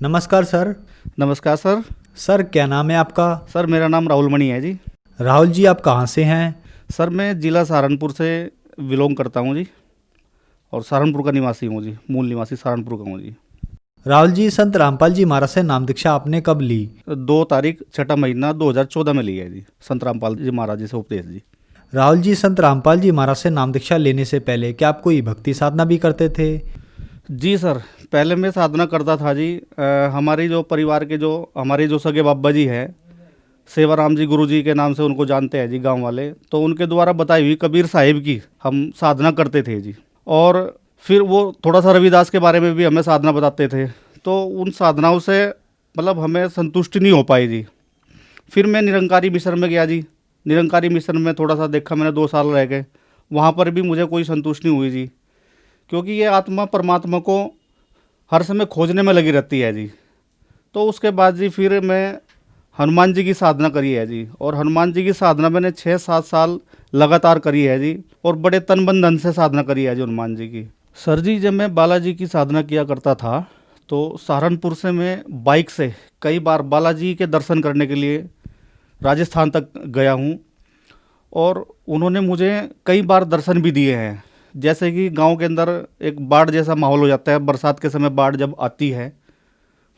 नमस्कार सर। नमस्कार sir. Sir क्या नाम है आपका? सर मेरा नाम राहुल मणि है जी। राहुल जी, आप कहाँ से हैं? सर मैं ज़िला सहारनपुर से बिलोंग करता हूँ जी, और सहारनपुर का निवासी हूँ जी, मूल निवासी सहारनपुर का हूँ जी। राहुल जी, संत रामपाल जी महाराज से नाम दीक्षा आपने कब ली? 2 तारीख 6 महीना 2014 में ली है जी, संत रामपाल जी महाराज जी से उपदेश जी। राहुल जी, संत रामपाल जी महाराज से नाम दीक्षा लेने से पहले क्या आप कोई भक्ति साधना भी करते थे? जी सर, पहले मैं साधना करता था जी। हमारी जो परिवार के जो हमारे जो सगे बाबा जी हैं, सेवाराम जी गुरु जी के नाम से उनको जानते हैं जी गांव वाले, तो उनके द्वारा बताई हुई कबीर साहिब की हम साधना करते थे जी। और फिर वो थोड़ा सा रविदास के बारे में भी हमें साधना बताते थे, तो उन साधनाओं से मतलब हमें संतुष्टि नहीं हो पाई जी। फिर मैं निरंकारी मिशन में गया जी। निरंकारी मिशन में थोड़ा सा देखा मैंने, 2 साल रह गए। वहाँ पर भी मुझे कोई संतुष्टि नहीं हुई जी, क्योंकि ये आत्मा परमात्मा को हर समय खोजने में लगी रहती है जी। तो उसके बाद जी फिर मैं हनुमान जी की साधना करी है जी, और हनुमान जी की साधना मैंने 6-7 साल लगातार करी है जी, और बड़े तन मन धन से साधना करी है जी हनुमान जी की। सर जी, जब मैं बालाजी की साधना किया करता था तो सहारनपुर से मैं बाइक से कई बार बालाजी के दर्शन करने के लिए राजस्थान तक गया हूँ, और उन्होंने मुझे कई बार दर्शन भी दिए हैं। जैसे कि गांव के अंदर एक बाढ़ जैसा माहौल हो जाता है, बरसात के समय बाढ़ जब आती है,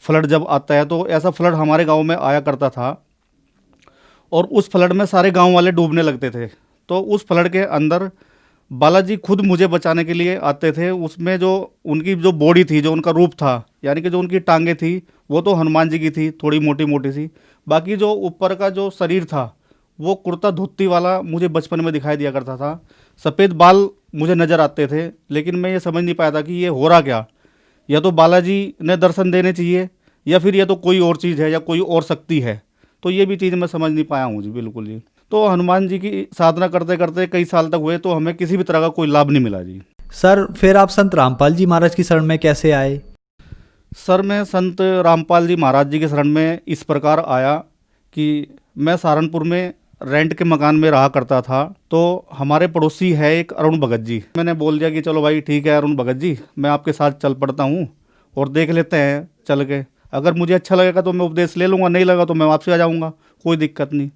फ्लड जब आता है, तो ऐसा फ्लड हमारे गांव में आया करता था, और उस फ्लड में सारे गांव वाले डूबने लगते थे। तो उस फ्लड के अंदर बालाजी खुद मुझे बचाने के लिए आते थे। उसमें जो उनकी जो बॉडी थी, जो उनका रूप था, यानी कि जो उनकी टांगें थी, वो तो हनुमान जी की थी, थोड़ी मोटी मोटी सी। बाकी जो ऊपर का जो शरीर था, वो कुर्ता धोती वाला मुझे बचपन में दिखाई दिया करता था। सफ़ेद बाल मुझे नज़र आते थे, लेकिन मैं ये समझ नहीं पाया था कि ये हो रहा क्या। या तो बालाजी ने दर्शन देने चाहिए, या फिर ये तो कोई और चीज़ है, या कोई और शक्ति है। तो ये भी चीज़ मैं समझ नहीं पाया हूँ जी, बिल्कुल जी। तो हनुमान जी की साधना करते करते कई साल तक हुए, तो हमें किसी भी तरह का कोई लाभ नहीं मिला जी। सर फिर आप संत रामपाल जी महाराज की शरण में कैसे आए? सर मैं संत रामपाल जी महाराज जी की शरण में इस प्रकार आया कि मैं सहारनपुर में रेंट के मकान में रहा करता था। तो हमारे पड़ोसी है एक अरुण भगत जी। मैंने बोल दिया कि चलो भाई ठीक है अरुण भगत जी, मैं आपके साथ चल पड़ता हूँ और देख लेते हैं चल के। अगर मुझे अच्छा लगेगा तो मैं उपदेश ले लूँगा, नहीं लगा तो मैं वापस आ जाऊँगा, कोई दिक्कत नहीं।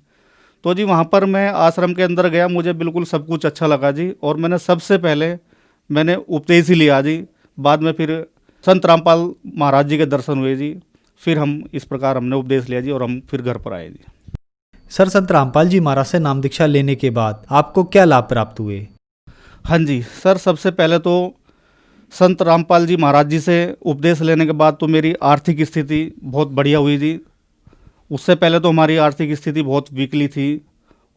तो जी वहाँ पर मैं आश्रम के अंदर गया, मुझे बिल्कुल सब कुछ अच्छा लगा जी, और मैंने सबसे पहले मैंने उपदेश ही लिया जी। बाद में फिर संत रामपाल महाराज जी के दर्शन हुए जी। फिर हम इस प्रकार हमने उपदेश लिया जी, और हम फिर घर पर आए जी। सर संत रामपाल जी महाराज से नाम दीक्षा लेने के बाद आपको क्या लाभ प्राप्त हुए? हाँ जी सर, सबसे पहले तो संत रामपाल जी महाराज जी से उपदेश लेने के बाद तो मेरी आर्थिक स्थिति बहुत बढ़िया हुई जी। उससे पहले तो हमारी आर्थिक स्थिति बहुत वीकली थी।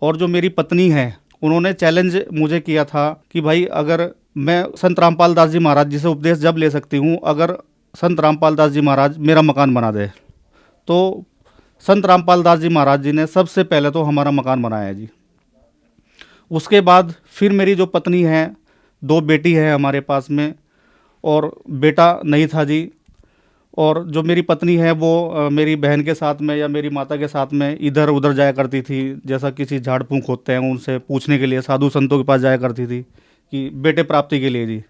और जो मेरी पत्नी है, उन्होंने चैलेंज मुझे किया था कि भाई अगर मैं संत रामपाल दास जी महाराज जी से उपदेश जब ले सकती हूँ, अगर संत रामपाल दास जी महाराज मेरा मकान बना दे। तो संत रामपाल दास जी महाराज जी ने सबसे पहले तो हमारा मकान बनाया जी। उसके बाद फिर मेरी जो पत्नी है, 2 बेटी है हमारे पास में, और बेटा नहीं था जी। और जो मेरी पत्नी है वो मेरी बहन के साथ में या मेरी माता के साथ में इधर उधर जाया करती थी, जैसा किसी झाड़ फूंक होते हैं उनसे पूछने के लिए साधु संतों के पास जाया करती थी कि बेटे प्राप्ति के लिए जी।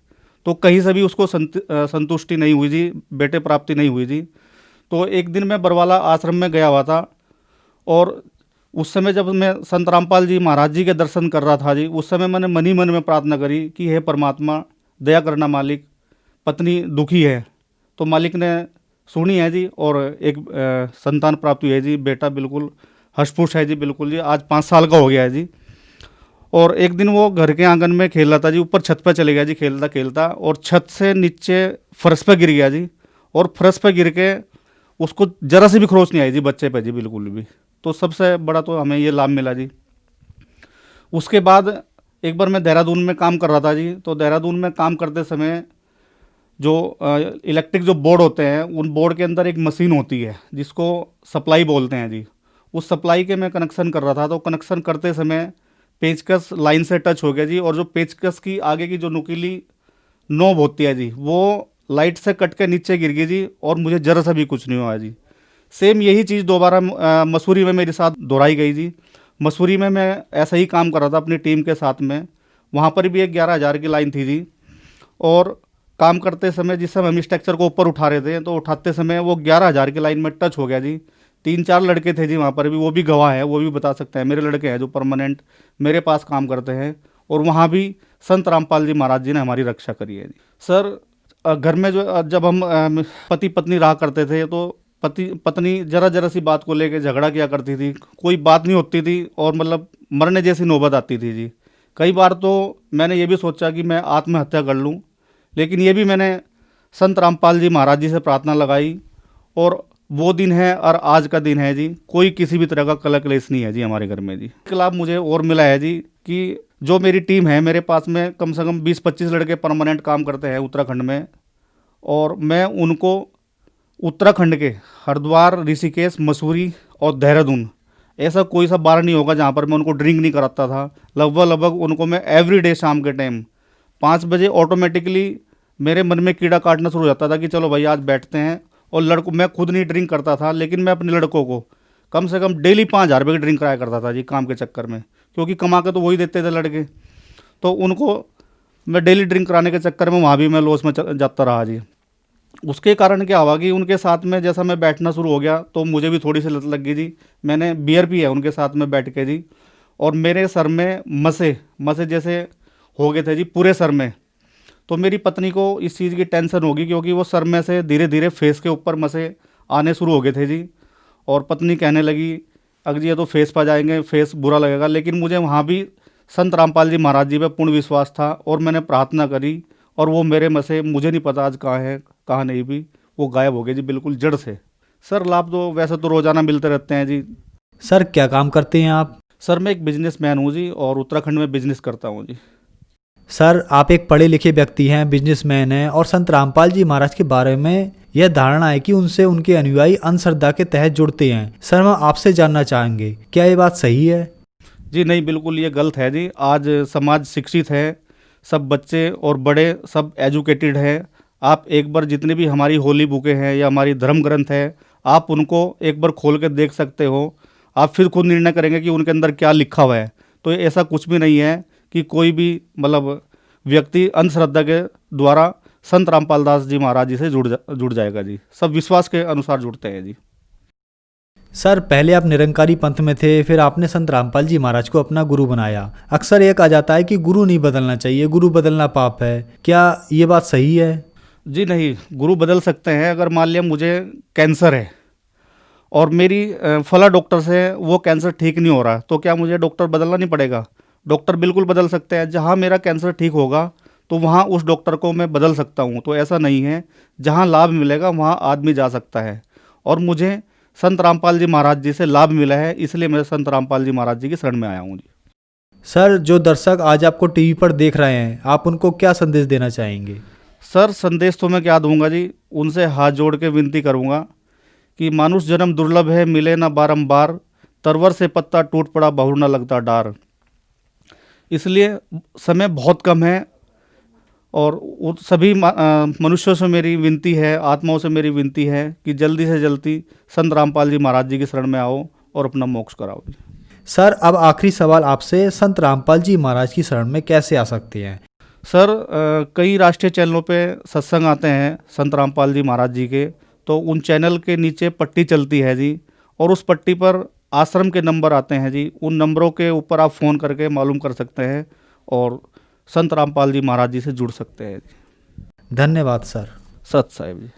तो कहीं से भी उसको संतुष्टि नहीं हुई जी, बेटे प्राप्ति नहीं हुई जी। तो एक दिन मैं बरवाला आश्रम में गया हुआ था, और उस समय जब मैं संत रामपाल जी महाराज जी के दर्शन कर रहा था जी, उस समय मैंने मन ही मन में प्रार्थना करी कि हे परमात्मा दया करना मालिक, पत्नी दुखी है। तो मालिक ने सुनी है जी, और एक संतान प्राप्त हुई है जी। बेटा बिल्कुल हष्ट-पुष्ट है जी, बिल्कुल जी, आज 5 साल का हो गया है जी। और एक दिन वो घर के आंगन में खेल रहा था जी, ऊपर छत पर चले गया जी खेलता खेलता, और छत से नीचे फर्श पर गिर गया जी। और फर्श पर गिर के उसको जरा से भी खरोच नहीं आई जी बच्चे पे जी, बिल्कुल भी। तो सबसे बड़ा तो हमें ये लाभ मिला जी। उसके बाद एक बार मैं देहरादून में काम कर रहा था जी। तो देहरादून में काम करते समय जो इलेक्ट्रिक जो बोर्ड होते हैं, उन बोर्ड के अंदर एक मशीन होती है जिसको सप्लाई बोलते हैं जी। उस सप्लाई के मैं कनेक्शन कर रहा था, तो कनेक्शन करते समय पेचकस लाइन से टच हो गया जी, और जो पेचकस की आगे की जो नुकीली नोब होती है जी, वो लाइट से कट के नीचे गिर गई जी, और मुझे जरा सा भी कुछ नहीं हुआ जी। सेम यही चीज़ दोबारा मसूरी में मेरे साथ दोहराई गई जी। मसूरी में मैं ऐसा ही काम कर रहा था अपनी टीम के साथ में। वहाँ पर भी एक 11,000 की लाइन थी जी, और काम करते समय जिस समय हम स्ट्रक्चर को ऊपर उठा रहे थे तो उठाते समय वो 11,000 की लाइन में टच हो गया जी। 3-4 लड़के थे जी वहाँ पर भी, वो भी गवाह है, वो भी बता सकते हैं, मेरे लड़के हैं जो परमानेंट मेरे पास काम करते हैं। और वहाँ भी संत रामपाल जी महाराज जी ने हमारी रक्षा करी है जी। सर घर में जो जब हम पति पत्नी रहा करते थे तो पति पत्नी जरा जरा सी बात को लेकर झगड़ा किया करती थी, कोई बात नहीं होती थी और मतलब मरने जैसी नौबत आती थी जी। कई बार तो मैंने ये भी सोचा कि मैं आत्महत्या कर लूं, लेकिन ये भी मैंने संत रामपाल जी महाराज जी से प्रार्थना लगाई और वो दिन है और आज का दिन है जी, कोई किसी भी तरह का कलह क्लेश नहीं है जी हमारे घर में जी। एक लाभ मुझे और मिला है जी कि जो मेरी टीम है, मेरे पास में कम से कम 20-25 लड़के परमानेंट काम करते हैं उत्तराखंड में, और मैं उनको उत्तराखंड के हरिद्वार, ऋषिकेश, मसूरी और देहरादून, ऐसा कोई सा बार नहीं होगा जहाँ पर मैं उनको ड्रिंक नहीं कराता था। लगभग उनको मैं एवरीडे शाम के टाइम 5 बजे ऑटोमेटिकली मेरे मन में कीड़ा काटना शुरू हो जाता था कि चलो भाई आज बैठते हैं। और लड़कों, मैं खुद नहीं ड्रिंक करता था, लेकिन मैं अपने लड़कों को कम से कम डेली 5,000 रुपये की ड्रिंक कराया करता था जी, काम के चक्कर में, क्योंकि कमा के तो वही देते थे लड़के। तो उनको मैं डेली ड्रिंक कराने के चक्कर में वहाँ भी मैं लॉस में जाता रहा जी। उसके कारण क्या हुआ कि उनके साथ में जैसा मैं बैठना शुरू हो गया तो मुझे भी थोड़ी सी लत लग गई जी। मैंने बियर पी है उनके साथ में बैठ के जी, और मेरे सर में मसे मसे जैसे हो गए थे जी पूरे सर में। तो मेरी पत्नी को इस चीज़ की टेंशन होगी, क्योंकि वो सर में से धीरे धीरे फेस के ऊपर मसे आने शुरू हो गए थे जी। और पत्नी कहने लगी अगर जी ये तो फेस पर जाएंगे, फेस बुरा लगेगा। लेकिन मुझे वहाँ भी संत रामपाल जी महाराज जी पे पूर्ण विश्वास था और मैंने प्रार्थना करी, और वो मेरे मसे, मुझे नहीं पता आज कहाँ है कहाँ नहीं, भी वो गायब हो गए जी बिल्कुल जड़ से। सर लाभ तो वैसे तो रोज़ाना मिलते रहते हैं जी। सर क्या काम करते हैं आप? सर मैं एक बिजनेसमैन हूँ जी, और उत्तराखंड में बिजनेस करता हूँ जी। सर आप एक पढ़े लिखे व्यक्ति हैं, बिजनेसमैन हैं, और संत रामपाल जी महाराज के बारे में यह धारणा है कि उनसे उनके अनुयायी अंधश्रद्धा के तहत जुड़ते हैं। सर हम आपसे जानना चाहेंगे, क्या ये बात सही है? जी नहीं, बिल्कुल ये गलत है जी। आज समाज शिक्षित है, सब बच्चे और बड़े सब एजुकेटेड हैं। आप एक बार जितनी भी हमारी होली बुकें हैं या हमारी धर्म ग्रंथ है, आप उनको एक बार खोल के देख सकते हो। आप फिर खुद निर्णय करेंगे कि उनके अंदर क्या लिखा हुआ है। तो ऐसा कुछ भी नहीं है कि कोई भी मतलब व्यक्ति अंधश्रद्धा के द्वारा संत रामपाल दास जी महाराज जी से जुड़ जाएगा जी। सब विश्वास के अनुसार जुड़ते हैं जी। सर पहले आप निरंकारी पंथ में थे, फिर आपने संत रामपाल जी महाराज को अपना गुरु बनाया। अक्सर ये कहा जाता है कि गुरु नहीं बदलना चाहिए, गुरु बदलना पाप है, क्या ये बात सही है? जी नहीं, गुरु बदल सकते हैं। अगर मान लिया मुझे कैंसर है और मेरी फला डॉक्टर से वो कैंसर ठीक नहीं हो रहा, तो क्या मुझे डॉक्टर बदलना नहीं पड़ेगा? डॉक्टर बिल्कुल बदल सकते हैं। जहाँ मेरा कैंसर ठीक होगा तो वहाँ उस डॉक्टर को मैं बदल सकता हूँ। तो ऐसा नहीं है, जहाँ लाभ मिलेगा वहाँ आदमी जा सकता है। और मुझे संत रामपाल जी महाराज जी से लाभ मिला है, इसलिए मैं संत रामपाल जी महाराज जी की शरण में आया हूँ जी। सर जो दर्शक आज आपको टीवी पर देख रहे हैं, आप उनको क्या संदेश देना चाहेंगे? सर संदेश तो मैं क्या दूंगा जी, उनसे हाथ जोड़ के विनती करूंगा कि मानुष जन्म दुर्लभ है, मिले ना बारंबार, तरवर से पत्ता टूट पड़ा बहुर ना लगता डार। इसलिए समय बहुत कम है, और सभी मनुष्यों से मेरी विनती है, आत्माओं से मेरी विनती है कि जल्दी से जल्दी संत रामपाल जी महाराज जी की शरण में आओ और अपना मोक्ष कराओ जी। सर अब आखिरी सवाल आपसे, संत रामपाल जी महाराज की शरण में कैसे आ सकते हैं? सर कई राष्ट्रीय चैनलों पे सत्संग आते हैं संत रामपाल जी महाराज जी के, तो उन चैनल के नीचे पट्टी चलती है जी, और उस पट्टी पर आश्रम के नंबर आते हैं जी। उन नंबरों के ऊपर आप फ़ोन करके मालूम कर सकते हैं और संत रामपाल जी महाराज जी से जुड़ सकते हैं जी। धन्यवाद सर। सत साहिब जी।